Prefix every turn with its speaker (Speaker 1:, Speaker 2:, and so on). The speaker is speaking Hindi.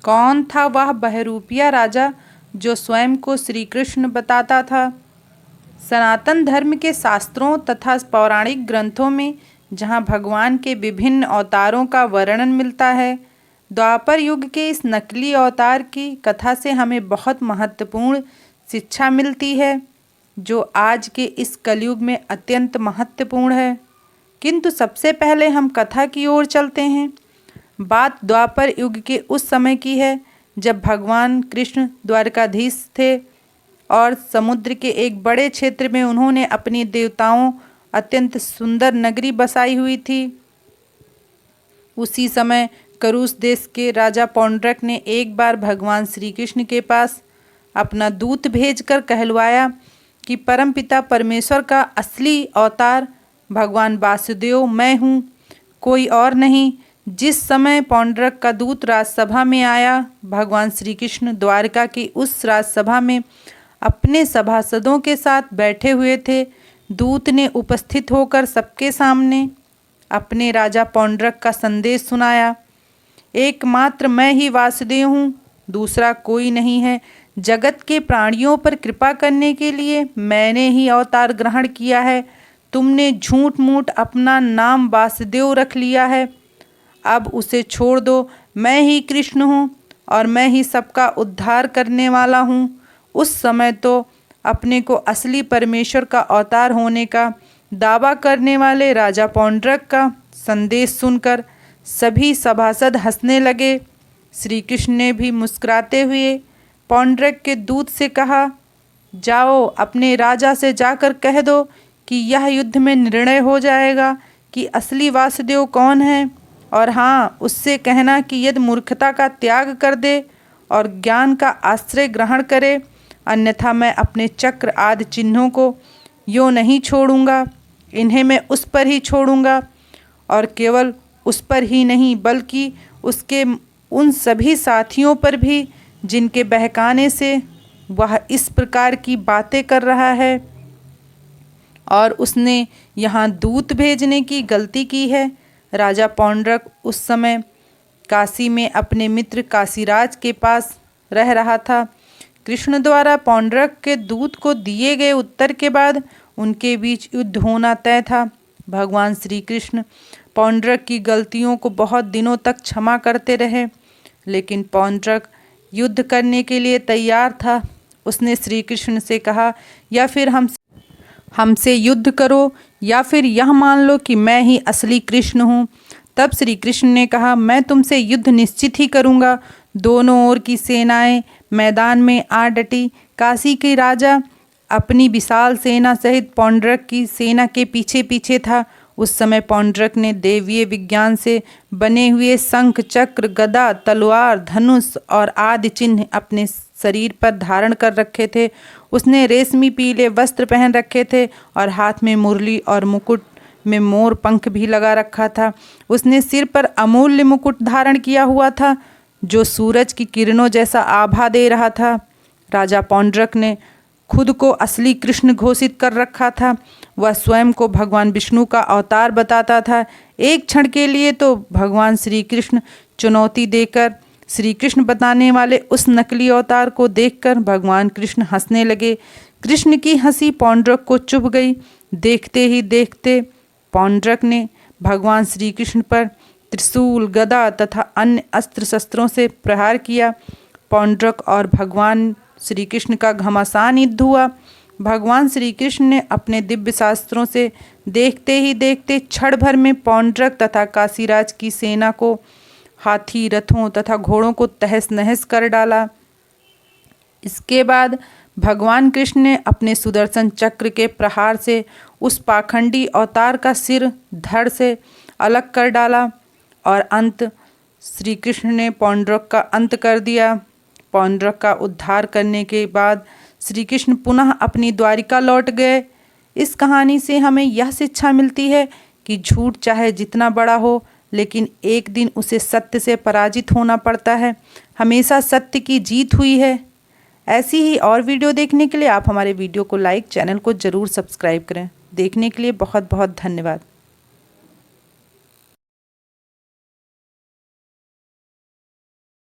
Speaker 1: कौन था वह बहरूपिया राजा जो स्वयं को श्री कृष्ण बताता था? सनातन धर्म के शास्त्रों तथा पौराणिक ग्रंथों में जहाँ भगवान के विभिन्न अवतारों का वर्णन मिलता है, द्वापर युग के इस नकली अवतार की कथा से हमें बहुत महत्वपूर्ण शिक्षा मिलती है, जो आज के इस कलयुग में अत्यंत महत्वपूर्ण है। किंतु सबसे पहले हम कथा की ओर चलते हैं। बात द्वापर युग के उस समय की है जब भगवान कृष्ण द्वारकाधीश थे और समुद्र के एक बड़े क्षेत्र में उन्होंने अपनी देवताओं अत्यंत सुंदर नगरी बसाई हुई थी। उसी समय करुष देश के राजा पौंड्रक ने एक बार भगवान श्री कृष्ण के पास अपना दूत भेजकर कहलवाया कि परमपिता परमेश्वर का असली अवतार भगवान वासुदेव मैं हूँ, कोई और नहीं। जिस समय पौंड्रक का दूत राजसभा में आया, भगवान श्री कृष्ण द्वारका की उस राजसभा में अपने सभासदों के साथ बैठे हुए थे। दूत ने उपस्थित होकर सबके सामने अपने राजा पौंड्रक का संदेश सुनाया। एकमात्र मैं ही वासुदेव हूँ, दूसरा कोई नहीं है। जगत के प्राणियों पर कृपा करने के लिए मैंने ही अवतार ग्रहण किया है। तुमने झूठ मूठ अपना नाम वासुदेव रख लिया है, अब उसे छोड़ दो। मैं ही कृष्ण हूँ और मैं ही सबका उद्धार करने वाला हूँ। उस समय तो अपने को असली परमेश्वर का अवतार होने का दावा करने वाले राजा पौंड्रक का संदेश सुनकर सभी सभासद हंसने लगे। श्री कृष्ण ने भी मुस्कुराते हुए पौंड्रक के दूत से कहा, जाओ अपने राजा से जाकर कह दो कि यह युद्ध में निर्णय हो जाएगा कि असली वासुदेव कौन है। और हाँ, उससे कहना कि यदि मूर्खता का त्याग कर दे और ज्ञान का आश्रय ग्रहण करे, अन्यथा मैं अपने चक्र आदि चिन्हों को यूँ नहीं छोड़ूंगा। इन्हें मैं उस पर ही छोड़ूंगा और केवल उस पर ही नहीं बल्कि उसके उन सभी साथियों पर भी जिनके बहकाने से वह इस प्रकार की बातें कर रहा है। और उसने यहाँ दूत भेजने की गलती की है। राजा पौंड्रक उस समय काशी में अपने मित्र काशीराज के पास रह रहा था। कृष्ण द्वारा पौंड्रक के दूत को दिए गए उत्तर के बाद उनके बीच युद्ध होना तय था। भगवान श्री कृष्ण पौंड्रक की गलतियों को बहुत दिनों तक क्षमा करते रहे, लेकिन पौंड्रक युद्ध करने के लिए तैयार था। उसने श्री कृष्ण से कहा, या फिर हमसे युद्ध करो या फिर यह मान लो कि मैं ही असली कृष्ण हूँ। तब श्री कृष्ण ने कहा, मैं तुमसे युद्ध निश्चित ही करूँगा। दोनों ओर की सेनाएं मैदान में आ डटी। काशी के राजा अपनी विशाल सेना सहित पौंड्रक की सेना के पीछे पीछे था। उस समय पौंड्रक ने दैवीय विज्ञान से बने हुए शंख, चक्र, गदा, तलवार, धनुष और आदि चिन्ह अपने शरीर पर धारण कर रखे थे। उसने रेशमी पीले वस्त्र पहन रखे थे और हाथ में मुरली और मुकुट में मोर पंख भी लगा रखा था। उसने सिर पर अमूल्य मुकुट धारण किया हुआ था जो सूरज की किरणों जैसा आभा दे रहा था। राजा पौंड्रक ने खुद को असली कृष्ण घोषित कर रखा था। वह स्वयं को भगवान विष्णु का अवतार बताता था। एक क्षण के लिए तो भगवान श्री कृष्ण चुनौती देकर श्री कृष्ण बताने वाले उस नकली अवतार को देखकर भगवान कृष्ण हंसने लगे। कृष्ण की हंसी पौंड्रक को चुभ गई। देखते ही देखते पौंड्रक ने भगवान श्री कृष्ण पर त्रिशूल, गदा तथा अन्य अस्त्र शस्त्रों से प्रहार किया। पौंड्रक और भगवान श्री कृष्ण का घमासान युद्ध हुआ। भगवान श्री कृष्ण ने अपने दिव्य शास्त्रों से देखते ही देखते क्षण भर में पौंड्रक तथा काशीराज की सेना को, हाथी, रथों तथा घोड़ों को तहस नहस कर डाला। इसके बाद भगवान कृष्ण ने अपने सुदर्शन चक्र के प्रहार से उस पाखंडी अवतार का सिर धड़ से अलग कर डाला और अंत श्री कृष्ण ने पौंड्रक का अंत कर दिया। पौंड्रक का उद्धार करने के बाद श्री कृष्ण पुनः अपनी द्वारिका लौट गए। इस कहानी से हमें यह शिक्षा मिलती है कि झूठ चाहे जितना बड़ा हो, लेकिन एक दिन उसे सत्य से पराजित होना पड़ता है। हमेशा सत्य की जीत हुई है। ऐसी ही और वीडियो देखने के लिए आप हमारे वीडियो को लाइक, चैनल को ज़रूर सब्सक्राइब करें। देखने के लिए बहुत बहुत धन्यवाद।